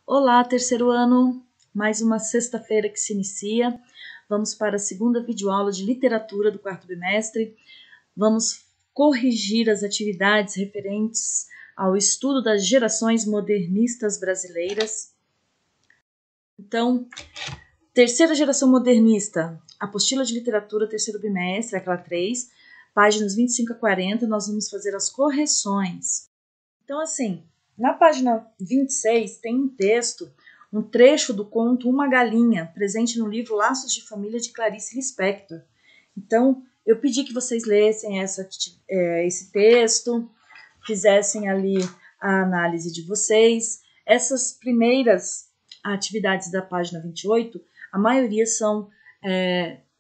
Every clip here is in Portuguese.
Olá, terceiro ano, mais uma sexta-feira que se inicia. Vamos para a segunda videoaula de literatura do quarto bimestre. Vamos corrigir as atividades referentes ao estudo das gerações modernistas brasileiras. Então, terceira geração modernista, apostila de literatura, terceiro bimestre, aquela 3, páginas 25 a 40, nós vamos fazer as correções. Então, assim, na página 26 tem um texto, um trecho do conto Uma Galinha, presente no livro Laços de Família de Clarice Lispector. Então, eu pedi que vocês lessem esse texto, fizessem ali a análise de vocês. Essas primeiras atividades da página 28, a maioria são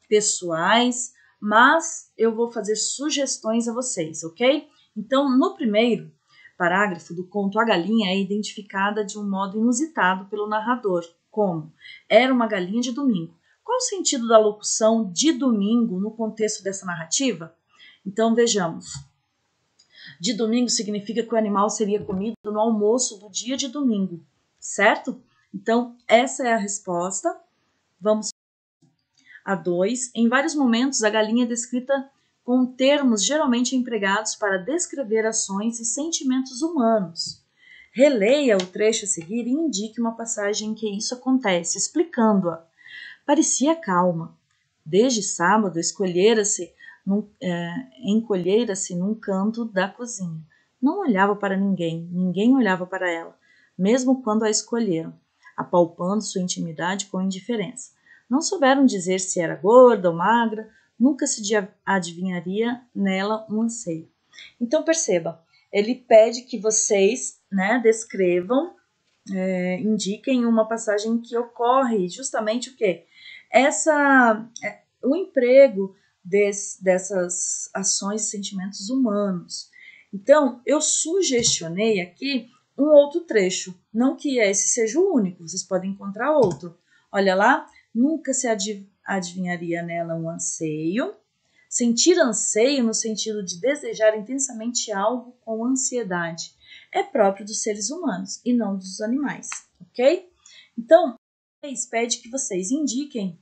pessoais, mas eu vou fazer sugestões a vocês, ok? Então, no primeiro parágrafo do conto A Galinha é identificada de um modo inusitado pelo narrador, como era uma galinha de domingo. Qual o sentido da locução de domingo no contexto dessa narrativa? Então vejamos. De domingo significa que o animal seria comido no almoço do dia de domingo, certo? Então essa é a resposta. Vamos a 2. Em vários momentos a galinha é descrita com termos geralmente empregados para descrever ações e sentimentos humanos. Releia o trecho a seguir e indique uma passagem em que isso acontece, explicando-a. Parecia calma. Desde sábado, encolhera-se num canto da cozinha. Não olhava para ninguém, ninguém olhava para ela, mesmo quando a escolheram, apalpando sua intimidade com indiferença. Não souberam dizer se era gorda ou magra, nunca se adivinharia nela um anseio. Então perceba, ele pede que vocês descrevam, indiquem uma passagem que ocorre justamente o quê? O emprego dessas ações e sentimentos humanos. Então, eu sugestionei aqui um outro trecho, não que esse seja o único, vocês podem encontrar outro. Olha lá, nunca se adivinharia nela um anseio. Sentir anseio no sentido de desejar intensamente algo com ansiedade é próprio dos seres humanos e não dos animais, ok? Então, pede que vocês indiquem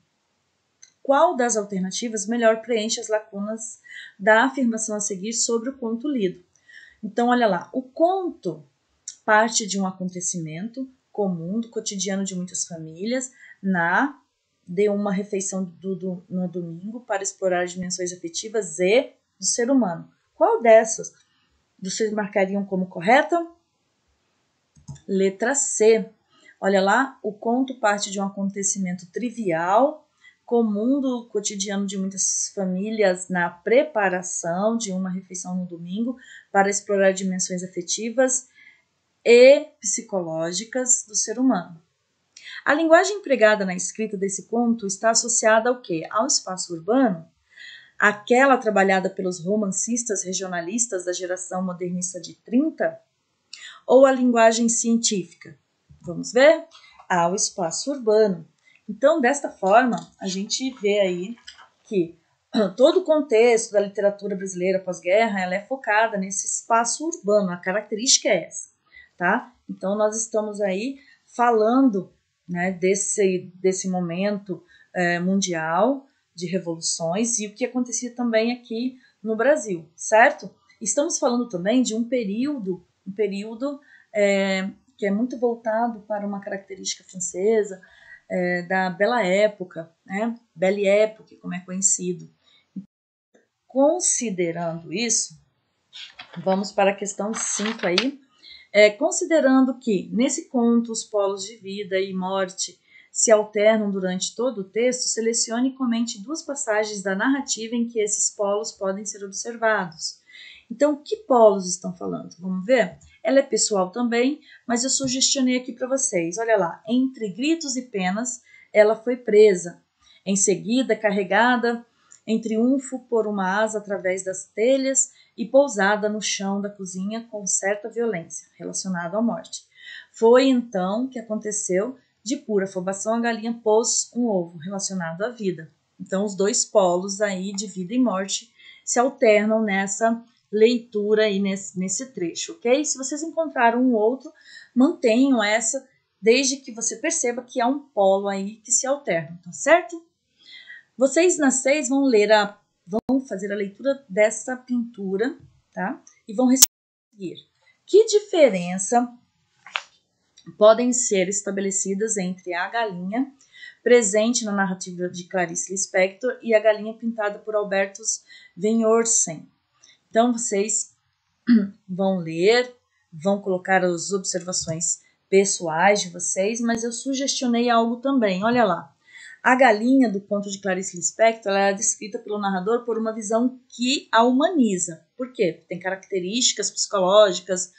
qual das alternativas melhor preenche as lacunas da afirmação a seguir sobre o conto lido. Então, olha lá, o conto parte de um acontecimento comum do cotidiano de muitas famílias de uma refeição no domingo para explorar dimensões afetivas e do ser humano. Qual dessas vocês marcariam como correta? Letra C. Olha lá, o conto parte de um acontecimento trivial, comum do cotidiano de muitas famílias na preparação de uma refeição no domingo para explorar dimensões afetivas e psicológicas do ser humano. A linguagem empregada na escrita desse conto está associada ao quê? Ao espaço urbano, aquela trabalhada pelos romancistas regionalistas da geração modernista de 30, ou a linguagem científica? Vamos ver? Ao espaço urbano. Então, desta forma, a gente vê aí que todo o contexto da literatura brasileira pós-guerra ela é focada nesse espaço urbano, a característica é essa, tá? Então, nós estamos aí falando desse momento mundial de revoluções e o que acontecia também aqui no Brasil, certo? Estamos falando também de um período que é muito voltado para uma característica francesa da Bela Época, né? Belle Époque, como é conhecido. Considerando isso, vamos para a questão 5 aí. Considerando que, nesse conto, os polos de vida e morte se alternam durante todo o texto, selecione e comente duas passagens da narrativa em que esses polos podem ser observados. Então, que polos estão falando? Vamos ver? Ela é pessoal também, mas eu sugestionei aqui para vocês. Olha lá, entre gritos e penas, ela foi presa. Em seguida, carregada em triunfo por uma asa através das telhas e pousada no chão da cozinha com certa violência, relacionada à morte. Foi então que aconteceu, de pura afobação, a galinha pôs um ovo relacionado à vida. Então, os dois polos aí de vida e morte se alternam nessa leitura aí nesse trecho, ok? Se vocês encontraram um outro, mantenham essa desde que você perceba que há um polo aí que se alterna, tá certo? Vocês nas 6 vão fazer a leitura dessa pintura, tá? E vão seguir. Que diferença podem ser estabelecidas entre a galinha presente na narrativa de Clarice Lispector e a galinha pintada por Albertus Venhorsen? Então, vocês vão ler, vão colocar as observações pessoais de vocês, mas eu sugestionei algo também. Olha lá. A galinha do conto de Clarice Lispector ela é descrita pelo narrador por uma visão que a humaniza. Por quê? Porque tem características psicológicas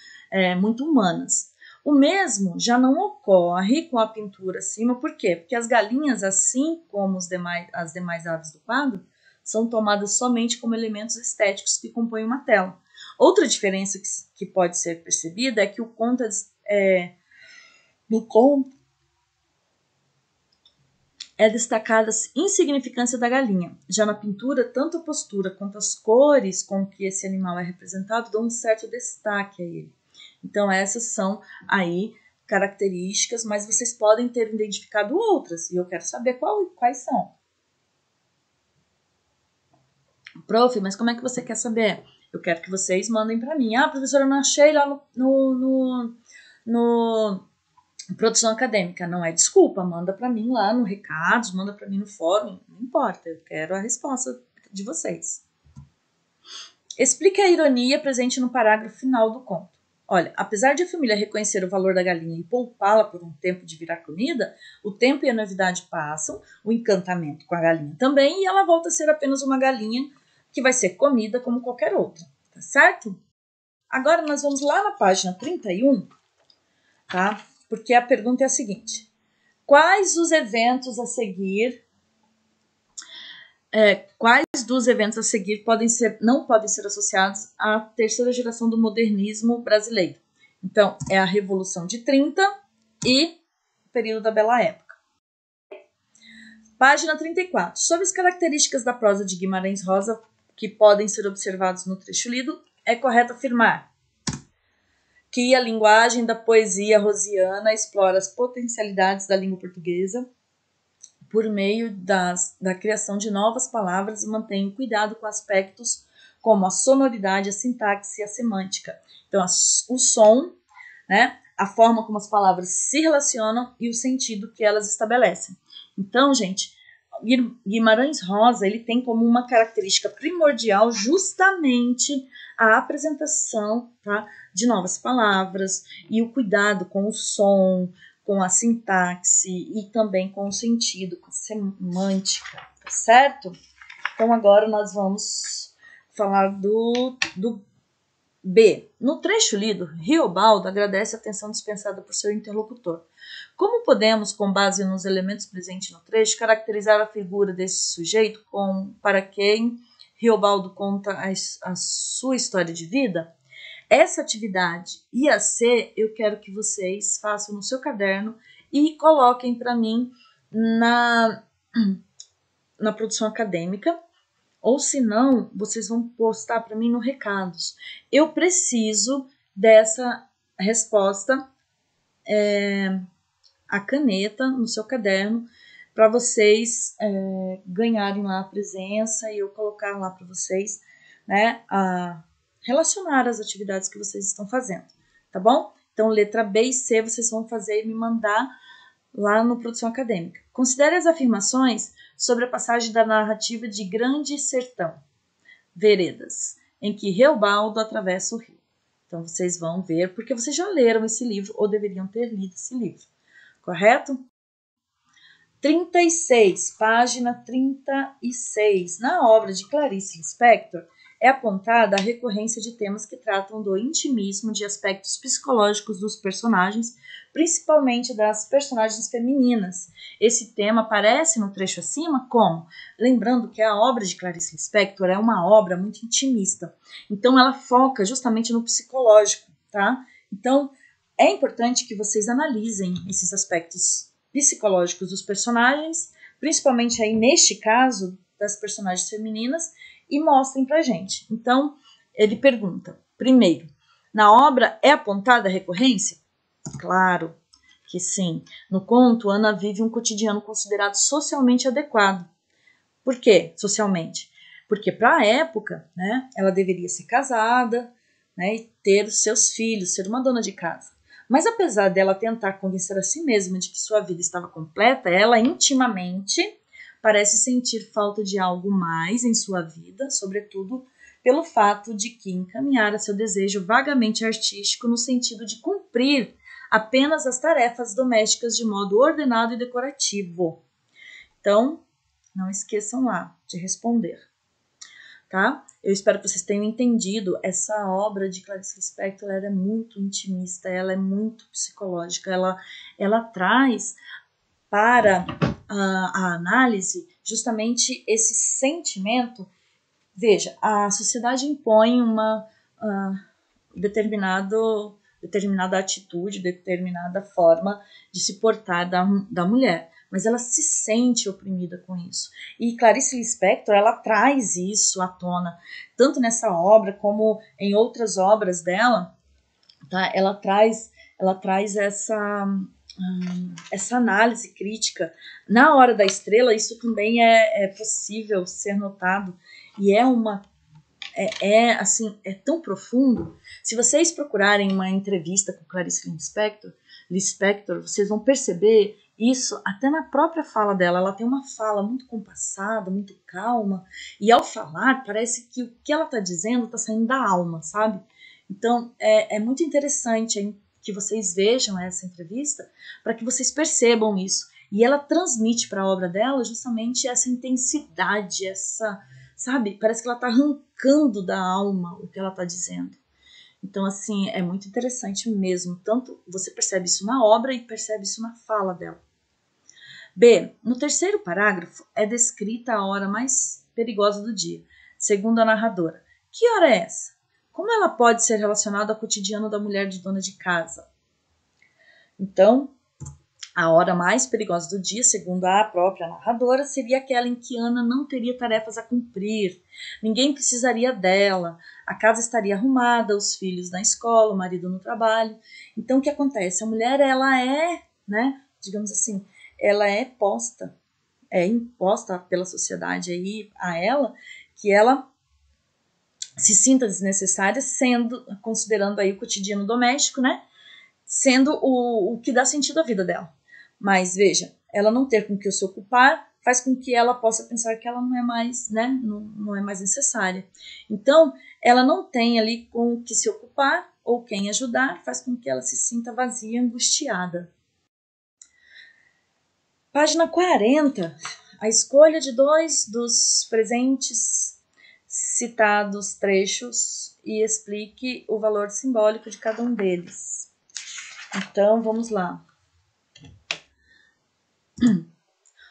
muito humanas. O mesmo já não ocorre com a pintura acima. Por quê? Porque as galinhas, assim como as demais aves do quadro, são tomadas somente como elementos estéticos que compõem uma tela. Outra diferença que pode ser percebida é que no conto é destacada a insignificância da galinha. Já na pintura, tanto a postura quanto as cores com que esse animal é representado dão um certo destaque a ele. Então essas são aí características, mas vocês podem ter identificado outras, e eu quero saber quais são. Prof, mas como é que você quer saber? Eu quero que vocês mandem para mim. Ah, professora, eu não achei lá no produção acadêmica. Não é desculpa, manda para mim lá no recados, manda para mim no fórum, não importa, eu quero a resposta de vocês. Explique a ironia presente no parágrafo final do conto. Olha, apesar de a família reconhecer o valor da galinha e poupá-la por um tempo de virar comida, o tempo e a novidade passam, o encantamento com a galinha também, e ela volta a ser apenas uma galinha que vai ser comida como qualquer outra, tá certo? Agora nós vamos lá na página 31, tá? Porque a pergunta é a seguinte: quais dos eventos a seguir não podem ser associados à terceira geração do modernismo brasileiro? Então, é a Revolução de 30 e o período da Bela Época. Página 34. Sobre as características da prosa de Guimarães Rosa que podem ser observados no trecho lido, é correto afirmar que a linguagem da poesia rosiana explora as potencialidades da língua portuguesa por meio da criação de novas palavras e mantém cuidado com aspectos como a sonoridade, a sintaxe e a semântica. Então, o som, né, a forma como as palavras se relacionam e o sentido que elas estabelecem. Então, gente, Guimarães Rosa ele tem como uma característica primordial justamente a apresentação, tá, de novas palavras e o cuidado com o som, com a sintaxe e também com o sentido, com a semântica, tá certo? Então agora nós vamos falar do B. No trecho lido, Riobaldo agradece a atenção dispensada por seu interlocutor. Como podemos, com base nos elementos presentes no trecho, caracterizar a figura desse sujeito para quem Riobaldo conta a sua história de vida? Essa atividade IAC eu quero que vocês façam no seu caderno e coloquem para mim na produção acadêmica, ou se não, vocês vão postar para mim no recados. Eu preciso dessa resposta, a caneta no seu caderno, para vocês ganharem lá a presença e eu colocar lá para vocês, né, relacionar as atividades que vocês estão fazendo, tá bom? Então, letra B e C vocês vão fazer e me mandar lá no Produção Acadêmica. Considere as afirmações sobre a passagem da narrativa de Grande Sertão, Veredas, em que Reobaldo atravessa o rio. Então, vocês vão ver, porque vocês já leram esse livro ou deveriam ter lido esse livro, correto? 36, página 36. Na obra de Clarice Lispector, é apontada a recorrência de temas que tratam do intimismo, de aspectos psicológicos dos personagens, principalmente das personagens femininas. Esse tema aparece no trecho acima como? Lembrando que a obra de Clarice Lispector é uma obra muito intimista. Então, ela foca justamente no psicológico, tá? Então, é importante que vocês analisem esses aspectos psicológicos dos personagens, principalmente aí neste caso das personagens femininas, e mostrem pra gente. Então, ele pergunta, primeiro, na obra é apontada a recorrência? Claro que sim, no conto, Ana vive um cotidiano considerado socialmente adequado. Por quê socialmente? Porque para a época, né, ela deveria ser casada, né, e ter os seus filhos, ser uma dona de casa. Mas apesar dela tentar convencer a si mesma de que sua vida estava completa, ela intimamente parece sentir falta de algo mais em sua vida, sobretudo pelo fato de que encaminhara seu desejo vagamente artístico no sentido de cumprir apenas as tarefas domésticas de modo ordenado e decorativo. Então, não esqueçam lá de responder, tá? Eu espero que vocês tenham entendido. Essa obra de Clarice Lispector, ela é muito intimista, ela é muito psicológica, ela traz para a análise justamente esse sentimento. Veja, a sociedade impõe uma determinada atitude, determinada forma de se portar da mulher, mas ela se sente oprimida com isso. E Clarice Lispector, ela traz isso à tona, tanto nessa obra como em outras obras dela, tá? Ela traz essa análise crítica. Na Hora da Estrela, isso também é possível ser notado, e assim, é tão profundo. Se vocês procurarem uma entrevista com Clarice Lispector, vocês vão perceber isso até na própria fala dela. Ela tem uma fala muito compassada, muito calma, e ao falar parece que o que ela está dizendo está saindo da alma, sabe? Então é muito interessante que vocês vejam essa entrevista para que vocês percebam isso. E ela transmite para a obra dela justamente essa intensidade, sabe? Parece que ela está arrancando da alma o que ela está dizendo. Então, assim, é muito interessante mesmo. Tanto você percebe isso na obra e percebe isso na fala dela. B. No terceiro parágrafo é descrita a hora mais perigosa do dia, segundo a narradora. Que hora é essa? Como ela pode ser relacionada ao cotidiano da mulher de dona de casa? Então, a hora mais perigosa do dia, segundo a própria narradora, seria aquela em que Ana não teria tarefas a cumprir, ninguém precisaria dela, a casa estaria arrumada, os filhos na escola, o marido no trabalho. Então, o que acontece? A mulher, ela né, digamos assim, ela é imposta pela sociedade aí a ela, que ela se sinta desnecessária, considerando aí o cotidiano doméstico, né, sendo o que dá sentido à vida dela. Mas veja, ela não ter com que se ocupar faz com que ela possa pensar que ela não é mais, né, não é mais necessária. Então, ela não tem ali com o que se ocupar ou quem ajudar, faz com que ela se sinta vazia, angustiada. Página 40. A escolha de 2 dos presentes citados trechos e explique o valor simbólico de cada um deles. Então, vamos lá.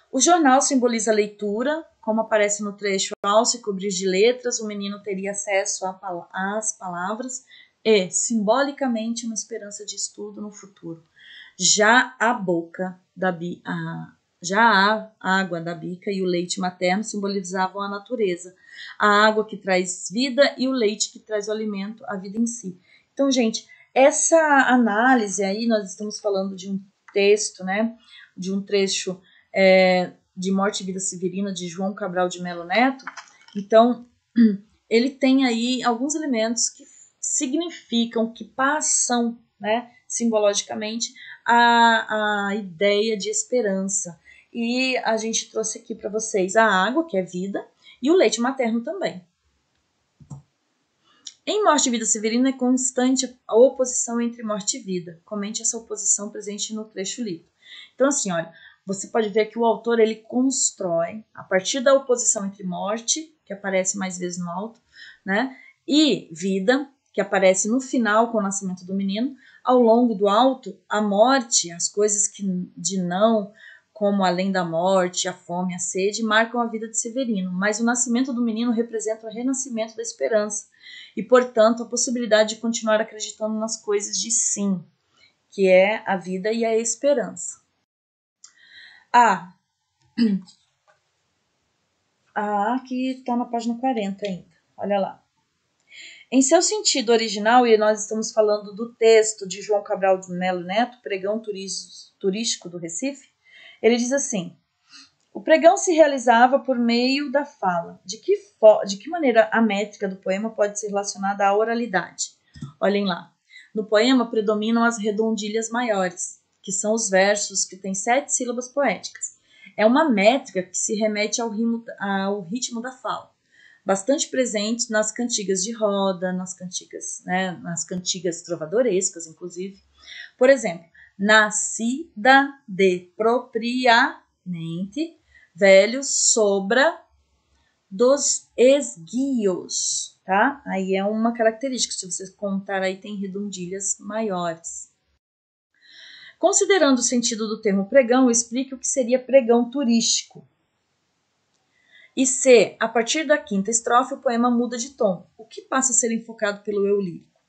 O jornal simboliza a leitura, como aparece no trecho: ao se cobrir de letras, o menino teria acesso às palavras e, simbolicamente, uma esperança de estudo no futuro. Já a água da bica e o leite materno simbolizavam a natureza, a água que traz vida e o leite que traz o alimento, a vida em si. Então, gente, essa análise aí, nós estamos falando de um texto, né, de um trecho de Morte e Vida Severina, de João Cabral de Melo Neto. Então, ele tem aí alguns elementos que significam, que passam, né, simbologicamente, a ideia de esperança. E a gente trouxe aqui para vocês a água, que é vida, e o leite materno também. Em Morte e Vida Severina é constante a oposição entre morte e vida. Comente essa oposição presente no trecho lido. Então, assim, olha, você pode ver que o autor, ele constrói, a partir da oposição entre morte, que aparece mais vezes no alto, né, e vida, que aparece no final com o nascimento do menino, ao longo do alto, a morte, as coisas de não, como além da morte, a fome, a sede, marcam a vida de Severino, mas o nascimento do menino representa o renascimento da esperança e, portanto, a possibilidade de continuar acreditando nas coisas de sim, que é a vida e a esperança. Aqui está na página 40 ainda, olha lá. Em seu sentido original, e nós estamos falando do texto de João Cabral de Melo Neto, Pregão Turístico do Recife, ele diz assim: o pregão se realizava por meio da fala. De que maneira a métrica do poema pode ser relacionada à oralidade? Olhem lá. No poema predominam as redondilhas maiores, que são os versos que têm 7 sílabas poéticas. É uma métrica que se remete ao ritmo da fala, bastante presente nas cantigas de roda, nas cantigas trovadorescas, inclusive. Por exemplo, nascida de propriamente, velho sobra dos esguios, tá? Aí é uma característica, se você contar aí tem redondilhas maiores. Considerando o sentido do termo pregão, explique o que seria pregão turístico. E C, a partir da quinta estrofe, o poema muda de tom, o que passa a ser enfocado pelo eu lírico.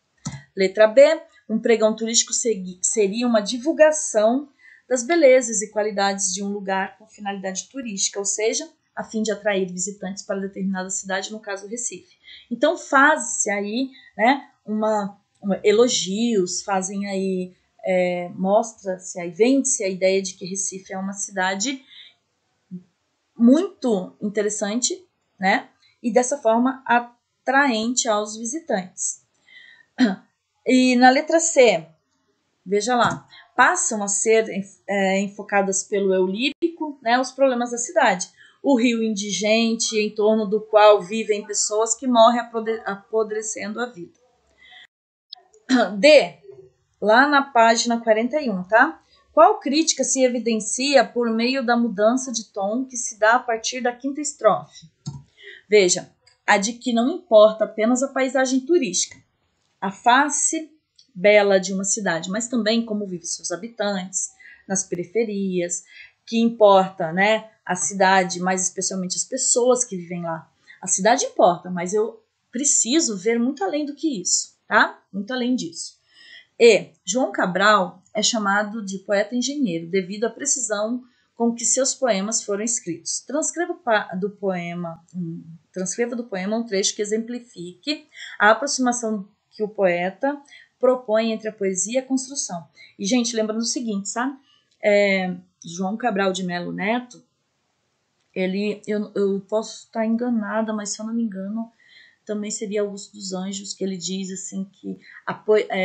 Letra B, um pregão turístico seria uma divulgação das belezas e qualidades de um lugar com finalidade turística, ou seja, a fim de atrair visitantes para determinada cidade, no caso Recife. Então faz-se aí, né, elogios, fazem aí, mostra-se aí, vende-se a ideia de que Recife é uma cidade muito interessante, né, e dessa forma atraente aos visitantes. E na letra C, veja lá, passam a ser enfocadas pelo eu lírico, né, os problemas da cidade. O rio indigente, em torno do qual vivem pessoas que morrem apodrecendo a vida. D, lá na página 41, tá? Qual crítica se evidencia por meio da mudança de tom que se dá a partir da quinta estrofe? Veja, a de que não importa apenas a paisagem turística, a face bela de uma cidade, mas também como vivem seus habitantes, nas periferias, que importa, né, a cidade, mais especialmente as pessoas que vivem lá. A cidade importa, mas eu preciso ver muito além do que isso, tá? Muito além disso. E João Cabral é chamado de poeta engenheiro devido à precisão com que seus poemas foram escritos. Transcreva do poema um trecho que exemplifique a aproximação que o poeta propõe entre a poesia e a construção. E, gente, lembrando o seguinte, sabe? João Cabral de Melo Neto, eu posso estar enganada, mas se eu não me engano, também seria Augusto dos Anjos, que ele diz assim que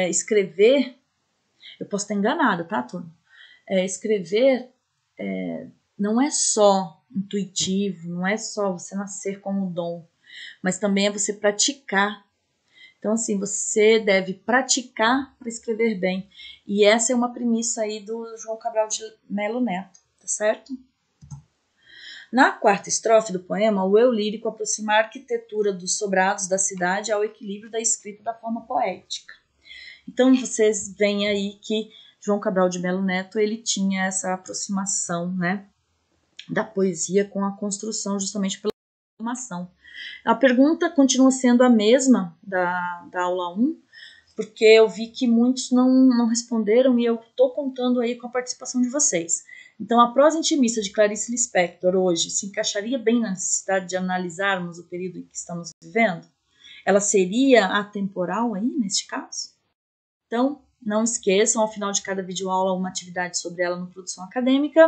escrever, eu posso estar enganada, tá, turma? Escrever não é só intuitivo, não é só você nascer com o dom, mas também é você praticar. Então, assim, você deve praticar para escrever bem. E essa é uma premissa aí do João Cabral de Melo Neto, tá certo? Na quarta estrofe do poema, o eu lírico aproxima a arquitetura dos sobrados da cidade ao equilíbrio da escrita da forma poética. Então, vocês veem aí que João Cabral de Melo Neto, ele tinha essa aproximação, né, da poesia com a construção, justamente pela formação. A pergunta continua sendo a mesma da aula 1, porque eu vi que muitos não responderam e eu estou contando aí com a participação de vocês. Então, a prosa intimista de Clarice Lispector hoje se encaixaria bem na necessidade de analisarmos o período em que estamos vivendo? Ela seria atemporal aí, neste caso? Então, não esqueçam, ao final de cada videoaula, uma atividade sobre ela no Produção Acadêmica.